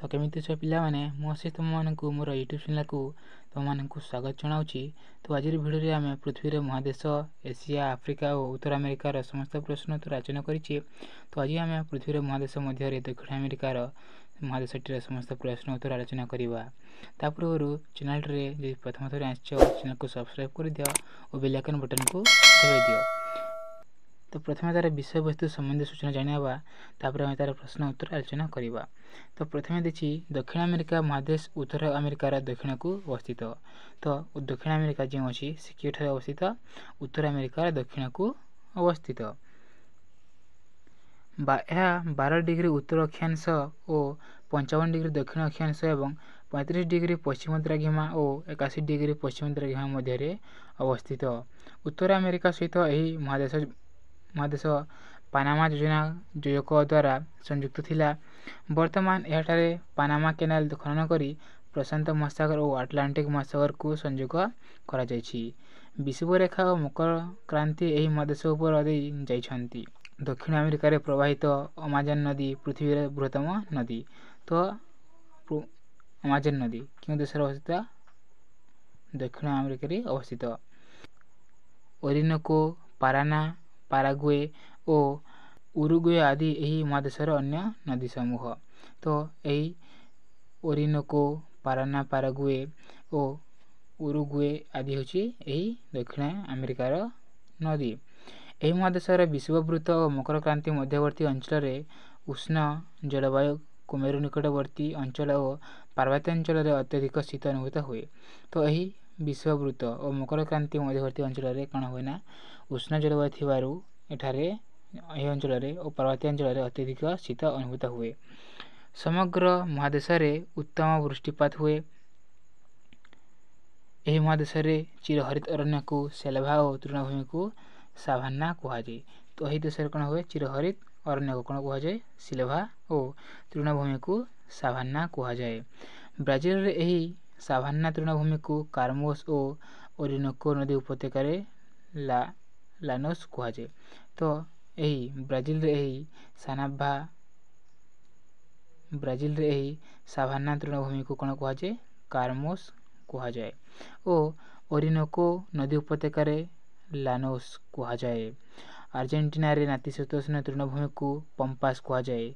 तो केमिति छ पिला माने मो से तुम मानकु मोर यूट्यूब चैनल को तुम मानकु स्वागत जनाउछि। तो आज वीडियो रे आमे पृथ्वी रे महादेश एशिया आफ्रिका और उत्तर अमेरिका रो समस्त प्रश्न उत्तर रचना करिछि। तो आज आमे पृथ्वी रे महादेश मध्य रे दक्षिण अमेरिका रो महादेश रे समस्त प्रश्न उत्तर आलोचना करिवा। तापूर्व चैनल रे जे प्रथम थोर आछो चैनल को सब्सक्राइब कर दियो और बेल आइकन बटन को दबाइ दियो। तो प्रथम तार विषय वस्तु संबंधी सूचना जानिबा तापर हम तार प्रश्न उत्तर आलोचना करिवा। तो प्रथमे देखि दक्षिण अमेरिका महादेश उत्तर अमेरिका रा दक्षिण को अवस्थित। तो दक्षिण अमेरिका जे अछि से केठा अवस्थित उत्तर अमेरिका रा दक्षिण को अवस्थित। 12 डिग्री उत्तर अक्षांश और 55 डिग्री दक्षिण अक्षांश एवं 35 डिग्री पश्चिम द्राघिमा और 81 डिग्री पश्चिम द्राघिमा मध्य रे अवस्थित। उत्तर अमेरिका सहित एही महादेश पानामा योजक द्वारा संयुक्त थिला। वर्तमान एठारे पानामा केनाल खनन करी प्रशांत महासागर और अटलांटिक महासागर को संयोग करा जायछि। विषुवरेखा और मकर क्रांति एही महादेश उपर देई जाइछन्ति। दक्षिण अमेरिका रे प्रवाहित अमाजन नदी पृथ्वी रे बृहत्तम नदी। तो अमाजन नदी क्यों देश रे अवस्थित दक्षिण अमेरिका रे अवस्थित। ओरिनोको पाराना पाराग्वे और उरुग्वे आदि एही महादेशर अन्य नदी समूह। तो एही ओरिनोको पाराना पाराग्वे और उरुग्वे आदि होची एही दक्षिण अमेरिकार नदी। एही महादेशर विषुववृत्त और मकर क्रांति मध्यवर्ती अंचल रे उष्ण जलवायु कुमेरु निकटवर्ती अंचल और पार्वत्य अंचल रे अत्यधिक शीत अनुभूत हुए। तो एही विषुववृत्त और मकर क्रांति मध्यवर्ती अंचल रे कण होय ना उष्ण जलवायु थिबारु एठारे एही अंचल रे और पार्वत्य अंचल रे अत्यधिक शीत अनुभूत हुए। समग्र महादेश रे उत्तम वृष्टिपात हुए। एही महादेश रे चिरहरित अरण्य को सेल्वा और तृणभूमि को साभाना कहा जाय। तो एही देश रे कण होय चिरहरित अरण्य को कण कहा जाय सिल्वा और तृणभूमि को साभाना कहा जाय। ब्राजील रे एही साभाना तृणभूमि को कार्मोस और ओरिनोको नदी उपत्यका रे लानोस कहा जाय। तो एही ब्राजील रे एही साभाना तृणभूमि को कण कहा जाय कार्मोस कहा जाय और ओरिनोको नदी उपत्यका रे लानोस कहा जाय। अर्जेंटीना रे नातिशीतोष्ण तृणभूमि को पंपास कहा जाय।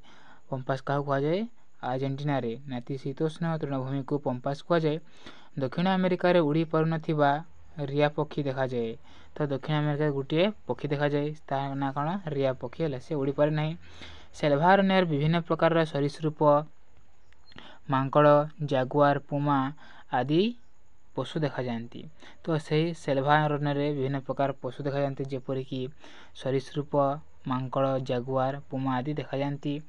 पंपास का कहा जाय अर्जेंटीना रे नातिशीतोष्ण तृणभूमि को पंपास कहा जाय। दक्षिण अमेरिका रे उड़ी पारु नथिबा रिया पक्षी देखा जाए। तो दक्षिण अमेरिका गोटे पक्षी देखा जाए तार ना कण रिया पक्षी है से उड़ी पारे नहीं। सेल्वा अरण्य विभिन्न प्रकार सरीसृप मांकड़ जागुआर पुमा आदि पशु देखा जाती। तो सही सेल्वा अरण्य विभिन्न प्रकार पशु देखा जाती जेपरि कि सरीसृप मांकड़ जागुआर पुमा आदि देखा जाती।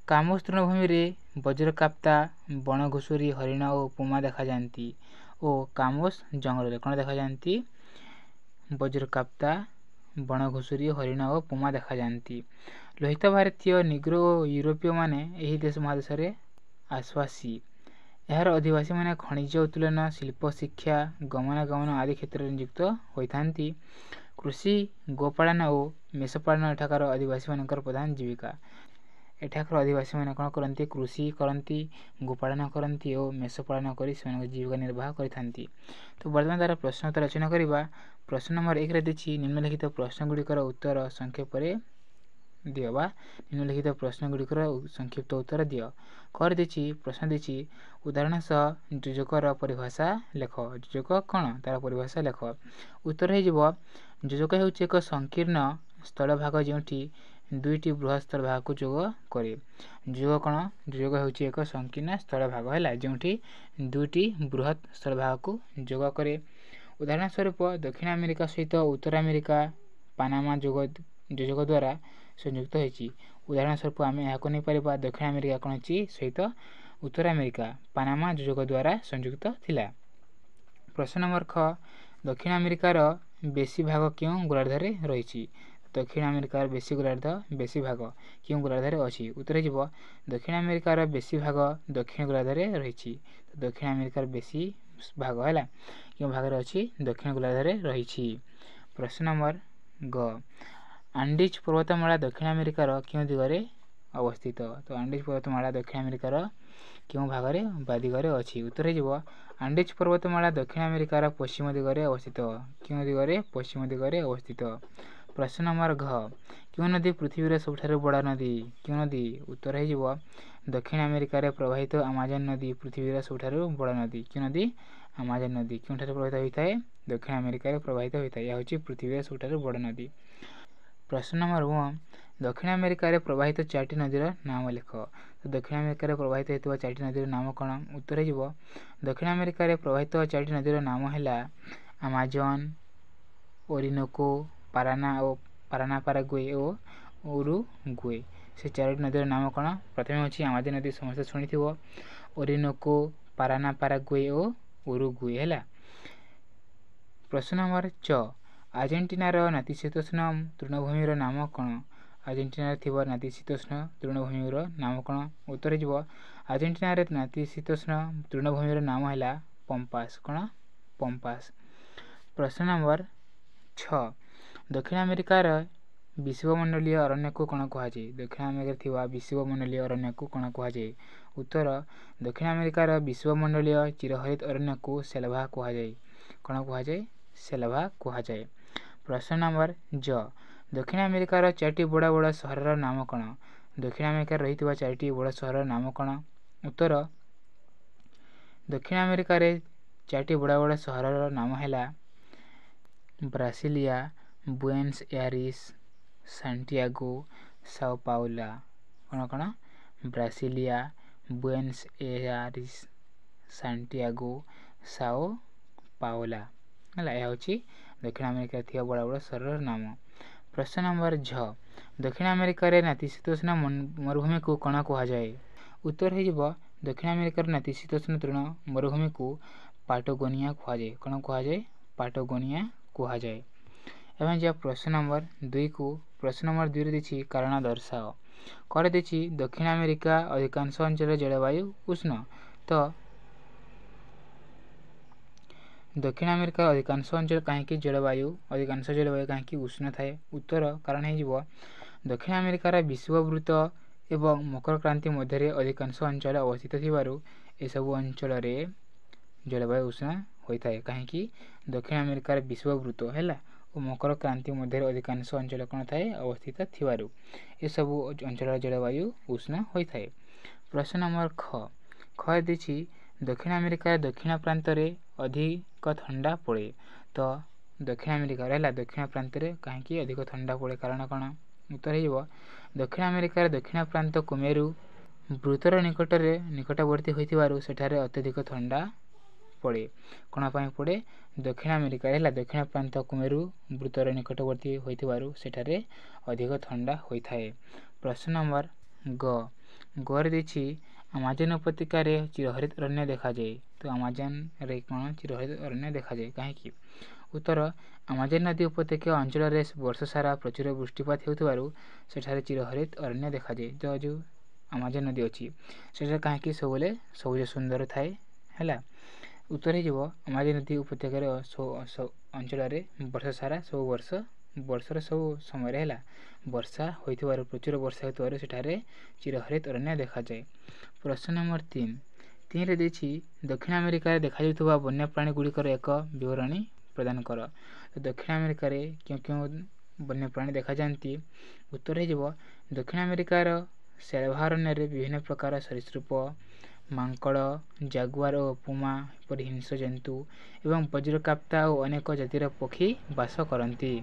कामोस तृणभूमि रे वज्रकाप्ता बण घुसुरी हरिण और पुमा देखा जाती और कामोस जंगल रे कौन देखा जाती वज्रकाप्ता बण घुसुरी हरिण और पुमा देखा जाती। लोहित भारतीय निग्रो और यूरोपीय माने एही देश महादेश रे आसवासी। यार अधिवासी माने खनिज उत्तोलन शिल्प शिक्षा गमनागमन आदि क्षेत्र रे नियुक्त होइथांती। कृषि गोपालन और मेषपालन एठाकार आदिवासी मानकर प्रधान जीविका। एठाकर आदिवासी माने कोन करंती कृषि करंती गोपालन करंती और मेषपालन करी सेमान जीविका निर्वाह करिथांती। तो वर्तमान तार प्रश्न उत्तर रचना करिबा। प्रश्न नंबर 1 रे देछि निम्नलिखित प्रश्न गुड़िकर उत्तर संक्षेप रे दियो बा निम्नलिखित प्रश्न गुड़िकर संक्षिप्त उत्तर दियो। कर देछि प्रश्न देछि उदाहरण सह योजकर परिभाषा लेख। योजक कोन तार परिभाषा लेख। उत्तर हे जिवो योजक हेउछि एक संकीर्ण स्थल भाग जेउठी दुईटी बृहत स्थल भाग को जोग करे। योजक कोन योजक हेउछि एक संकीर्ण स्थल भाग हैला जेउठी दुईटी बृहत स्थल भाग को जोग करे। उदाहरण स्वरूप दक्षिण अमेरिका सहित उत्तर अमेरिका पानामा योजक द्वारा संयुक्त होइछि। उदाहरण स्वरूप आमे याको नै परिबा दक्षिण अमेरिका कोन अछि सहित उत्तर अमेरिका पानामा योजक द्वारा संयुक्त थिला। प्रश्न नंबर ख दक्षिण अमेरिकार बेसी भाग क्यों गोलार्ध रे रहिछि। दक्षिण अमेरिकार बेसी गोलार्ध बेसी भाग क्यों गोलार्ध रे अछि। उत्तर जिवो दक्षिण अमेरिकार बेसी भाग दक्षिण गोलार्ध रे रहिछि। दक्षिण अमेरिकार बेसी भाग हैला क्यों भाग रे अछि दक्षिण गोलार्ध रे रहिछि। प्रश्न नंबर ग आंडीज पर्वतमाला दक्षिण अमेरिकार क्यों दिगरे अवस्थित। तो आंडीज पर्वतमाला दक्षिण अमेरिकार क्यों भागरे बा दिगरे अछि। उत्तर हो आंडीज पर्वतमाला दक्षिण अमेरिकार पश्चिम दिगरे अवस्थित। क्यों दिगरे पश्चिम दिगरे अवस्थित। प्रश्न नंबर घ क्यों नदी पृथ्वीर सबुठारु बड़ा नदी। क्यों नदी उत्तर हो दक्षिण अमेरिकार प्रवाहित अमाजन नदी पृथ्वीर सबुठारु बड़ा नदी। क्यों नदी अमाजन नदी क्योंठारे प्रवाहित होता है दक्षिण अमेरिकार प्रवाहित होता है। यह हूँ पृथ्वीर सबुठारु बड़ा नदी। प्रश्न नंबर 1 दक्षिण अमेरिकार प्रवाहित 4टी नदीर नाम लिख। तो दक्षिण अमेरिकार प्रवाहित होता 4टी नदीर नाम कौन। उत्तर हो दक्षिण अमेरिकार प्रवाहित 4टी नदीर नाम है अमाजन, ओरिनोको, पाराना पाराग्वे और उरुग्वे। से 4टी नदीर नाम कौन। प्रथम हूँ अमाजन नदी समस्त शुणी ओरिनोको, पाराना पाराग्वे और उरुग्वे है। प्रश्न नंबर 6 आर्जेंटीनार नातिशीतोष्ण तृणभूमिर नाम कौन। आर्जेंटीनार थिबा नातिशीतोष्ण तृणभूमिर नाम कौन। उत्तर हो आर्जेंटीनार नातिशीतोष्ण तृणभूमिर नाम है पंपास। कौन पंपास। प्रश्न नंबर 6 दक्षिण अमेरिकार विश्वमंडलीय अरण्य को कौन कहुए। दक्षिण अमेरिकार थिबा विश्वमंडलीय अरण्य को कौन कहुए। उत्तर दक्षिण अमेरिकार विश्वमंडलीय चिरहरित अरण्य को सेल्वा कहुए। कौन कहुए सेल्वा कहुए। प्रश्न नंबर ज दक्षिण अमेरिकार 4टी बड़ा बड़ा सहरर नाम कौन। दक्षिण अमेरिकार रही 4टी बड़ा सहरर नाम कौन। उत्तर दक्षिण अमेरिकार 4टी बड़ा बड़ा सहरर नाम है ब्रासिलिया, बुएनस एयरिस, सांटियागो, साओ पाउला। कौन कौन ब्रासिलिया, बुएनस एयरिस, सांटियागो, साओ पाउला है। यह हूँ दक्षिण अमेरिका थिबा बड़ा बड़ा सहरर नाम। प्रश्न नंबर झ दक्षिण अमेरिकार नातिशीतोष्ण मरुभूमि को कौन कहुए। उत्तर हो दक्षिण अमेरिकार नातिशीतोष्ण तृण मरुभूमि को पाटागोनिया कहुए। कौन कहुए पाटागोनिया कहुए। एवं जब प्रश्न नंबर 2 को प्रश्न नंबर 2 देखिए कारण दर्शाओ। कर देखिए दक्षिण अमेरिका अधिकांश अंचल जलवायु उष्ण। तो दक्षिण अमेरिका अधिकांश अंचल कहीं जलवायु कहीं उष्ण थाए। उत्तर कारण हो दक्षिण अमेरिकार विषुववृत्त एवं मकर क्रांति मध्य अधिकांश अंचल अवस्थित थिबारु एसबु अंचल जलवायु उष्ण होता है। कहीं दक्षिण अमेरिकार विषुववृत्त है और मकर क्रांति मध्य अधिकांश अंचल कौन थाए अवस्थित थिबारु एसबु अंचल जलवायु उष्ण होता है। प्रश्न नंबर ख देखिए दक्षिण अमेरिकार दक्षिण प्रांत अधिक ठंडा पड़े। तो दक्षिण अमेरिकार है दक्षिण प्रांत कहीं अधिक ठंडा पड़े कारण कौन। उत्तर हो दक्षिण अमेरिकार दक्षिण प्रांत कुमेरु वृत्तर निकटवर्ती होइथिबारु सेठारे अत्यधिक ठंडा पड़े। कौन पाई पड़े दक्षिण अमेरिका है दक्षिण प्रांत कुमेरु वृत्तर निकटवर्ती होइथिबारु सेठारे अधिक ठंडा होता है। प्रश्न नंबर ग देखिए अमाजन उपत्यकार चिरहरित अरण्य देखा जाए। तो अमाजन रे कौन चिरहरित अरण्य देखा जाए कहीं। उत्तर अमाजन नदी उपत्यका अंचल वर्ष सारा प्रचुर वृष्टिपात होतिबारु सेठारे चिरहरित अरण्य देखा जाए। तो जो अमाजन नदी अच्छी से कहीं सबले सबुज सुंदर थाए है। उत्तर हो अमाजन नदी उपत्यकार अंचल वर्ष सारा सब वर्षर सब समय है वर्षा होइथिबारु प्रचुर वर्षा होइथिबारु सेठारे चिरहरित अरण्य देखा जाए। प्रश्न नंबर 3 रे देखिए दक्षिण अमेरिका देखा जाउथबा वन्य प्राणी गुड़िकर एक विवरणी प्रदान कर। तो दक्षिण अमेरिका क्यों क्यों वन्य प्राणी देखा जाती। उत्तर हो दक्षिण अमेरिकार सेल्वारण्य विभिन्न प्रकार सरीसृप मांकड़ जागुआर और पुमा परि हिंस्र जंतु एवं वज्रकाप्ता और अनेक जातिर पक्षी बास करती।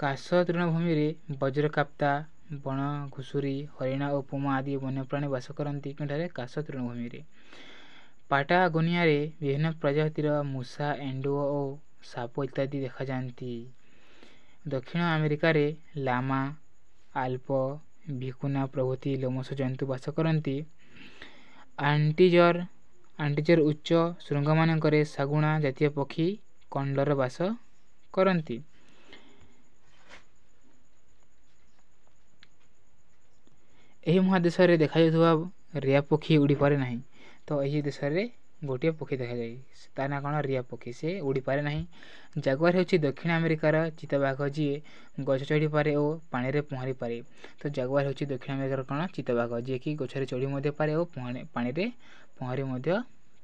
काश तृणभूमि में वज्रकाप्ता बण घुषुरी हरिण और पुमा आदि वन्यप्राणी बास करती। क्योंठारे काश तृणभूमि में पाटागोनिया विभिन्न प्रजातिर मूषा एंडुओ और साप इत्यादि देखा जाती। दक्षिण अमेरिका लामा आल्प भिकुना प्रभृति लोमश जंतु बास करती। आंटीजर उच्च श्रृंग मानक सागुणा जातीय पक्षी कंडर बास करती। यही महादेश देखा रिया पक्षी उड़ी पारे नहीं। तो यही देश में ଗୋଟିଏ ପକ୍ଷୀ ଦେଖାଯାଏ, ତା ନାଁ କ'ଣ? ରିଆ ପକ୍ଷୀ। ସେ ଉଡ଼ିପାରେ ନାହିଁ। ଜାଗୁଆର ହେଉଛି ଦକ୍ଷିଣ ଆମେରିକାର ଚିତାବାଘ, ଯିଏ ଗଛ ଚଢ଼ିପାରେ ଓ ପାଣିରେ ପହଁରିପାରେ। ତ ଜାଗୁଆର ହେଉଛି ଦକ୍ଷିଣ ଆମେରିକାର କ'ଣ? ଚିତାବାଘ, ଯିଏକି ଗଛରେ ଚଢ଼ି ମଧ୍ୟ ପାରେ ଓ ପାଣିରେ ପହଁରି ମଧ୍ୟ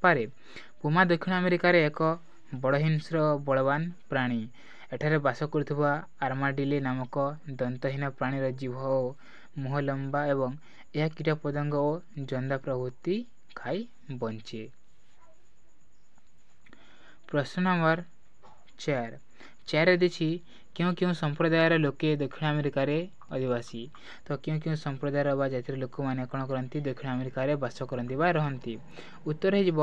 ପାରେ। ପୁମା ଦକ୍ଷିଣ ଆମେରିକାରେ ଏକ ବଡ଼ ହିଂସ୍ର ବଳବାନ ପ୍ରାଣୀ। ଏଠାରେ ବାସ କରୁଥିବା ଆର୍ମାଡିଲେ ନାମକ ଦନ୍ତହୀନ ପ୍ରାଣୀର ଜିଭ ଓ ମୁହଁ ଲମ୍ବା ଏବଂ ଏହା କୀଟ ପତଙ୍ଗ ଓ ଜନ୍ଦା ପ୍ରଭୃତି ଖାଇ ବଞ୍ଚେ। ପ୍ରଶ୍ନ ନମ୍ବର 4 ଦେଇଛି କେଉଁ କେଉଁ ସମ୍ପ୍ରଦାୟର ଲୋକେ ଦକ୍ଷିଣ ଆମେରିକାରେ ଅଧିବାସୀ? ତ କେଉଁ କେଉଁ ସମ୍ପ୍ରଦାୟର ବା ଜାତିର ଲୋକମାନେ କ'ଣ କରନ୍ତି? ଦକ୍ଷିଣ ଆମେରିକାରେ ବାସ କରନ୍ତି ବା ରହନ୍ତି। ଉତ୍ତର ହୋଇଯିବ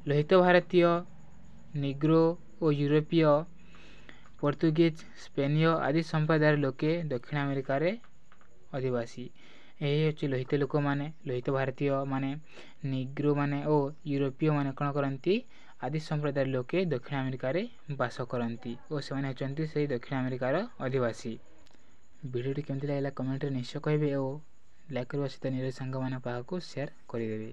ଲୋହିତ ଭାରତୀୟ, ନିଗ୍ରୋ ଓ ୟୁରୋପୀୟ, ପର୍ତ୍ତୁଗୀଜ, ସ୍ପେନୀୟ ଆଦି ସମ୍ପ୍ରଦାୟର ଲୋକେ ଦକ୍ଷିଣ ଆମେରିକାରେ ଅଧିବାସୀ। ଏହି ହେଉଛି ଲୋହିତ ଲୋକମାନେ, ଲୋହିତ ଭାରତୀୟମାନେ, ନିଗ୍ରୋମାନେ ଓ ୟୁରୋପୀୟମାନେ କ'ଣ କରନ୍ତି? ଆଦି ସମ୍ପ୍ରଦାୟର ଲୋକେ ଦକ୍ଷିଣ ଆମେରିକାରେ ବାସ କରନ୍ତି ଓ ସେମାନେ ହେଉଛନ୍ତି ସେହି ଦକ୍ଷିଣ ଆମେରିକାର ଅଧିବାସୀ। ଭିଡ଼ିଓଟି କେମିତି ଲାଗିଲା କମେଣ୍ଟରେ ନିଶ୍ଚୟ କହିବେ ଓ ଲାଇକ୍ କରିବା ସହିତ ନିଜ ସାଙ୍ଗମାନଙ୍କ ପାଖକୁ ସେୟାର କରିଦେବେ।